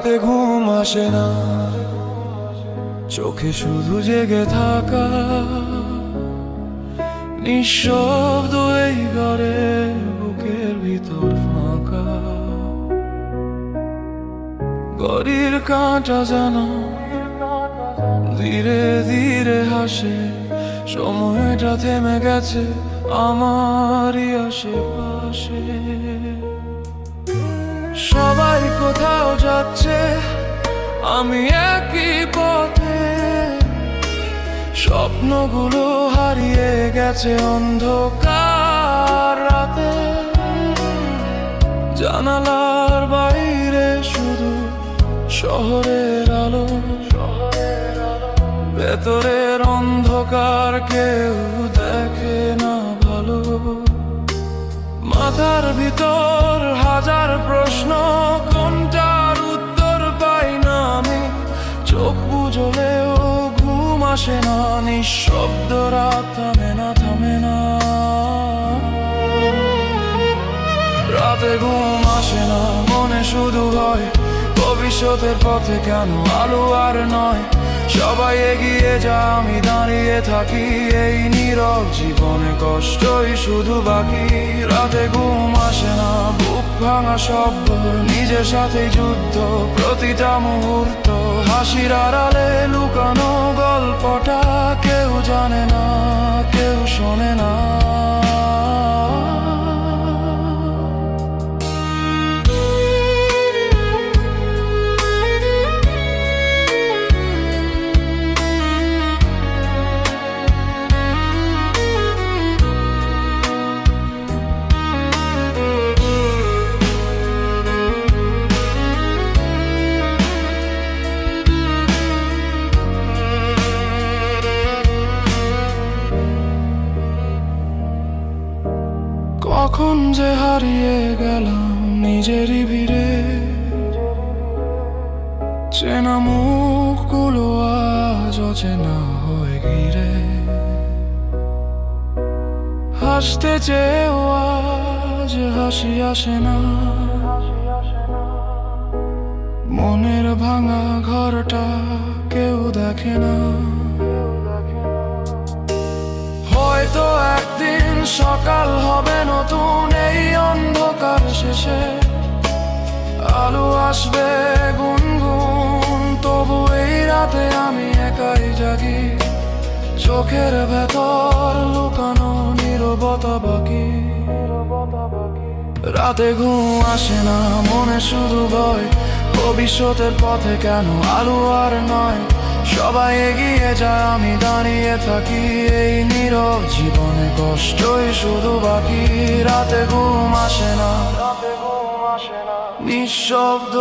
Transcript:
রাতে ঘুম আসে না, চোখে শুধু জেগে থাকা, নিঃশব্দ এই ঘরে বুকের ভিতর ফাঁকা। ঘড়ির কাঁটা যেন ধীরে ধীরে হাসে, সময়টা থেমে গেছে আমারই আশেপাশে। সবাই কোথাও যাচ্ছে, আমি একই পথে, স্বপ্নগুলো হারিয়ে গেছে অন্ধকার রাতে। জানালার বাইরে শুধু শহরের আলো, ভেতরের অন্ধকার কেউ দেখে না ভালো। মাথার ভিতর হাজার প্রশ্ন, কোনটার উত্তর পাই না আমি। চোখ বুঝলেও ঘুম আসে না, নিঃশব্দ রাত থামে না, থামে না। রাতে ঘুম আসে না, মনে শুধু ভয়, ভবিষ্যতের পথে কেন আলো আর নয়। সবাই এগিয়ে যা, আমি দাঁড়িয়ে থাকি, এই নীরব জীবনে কষ্টই শুধু বাকি। রাতে ঘুম আসে না, বুক ভাঙা শব্দ, নিজের সাথে যুদ্ধ, প্রতিটা মুহূর্ত হাসির আড়ালে লুকানো গল্পটা কেউ জানে না, কেউ শোনে না। কখন যে হারিয়ে গেলাম নিজেরই ভিড়ে, চেনা মুখগুলো আজ অচেনা হয়ে ঘিরে। হাসতে চেয়েও আজ হাসি আসে না, মনের ভাঙা ঘরটা কেউ দেখে না। হয়তো একদিন সকাল হবে নতুন, এই অন্ধকার শেষে আলো আসবে গুনগুন। তবু এই রাতে আমি একাই জাগি, চোখের ভেতর লুকানো নীরবতা বাকি। রাতে ঘুম আসে না, মনে শুধু ভয়, ভবিষ্যতের পথে কেন আলো আর নয়। সবাই এগিয়ে যায়, আমি দাঁড়িয়ে থাকি, এই নীরব জীবনে কষ্টই শুধু বাকি। রাতে ঘুম আসে না, নিঃশব্দ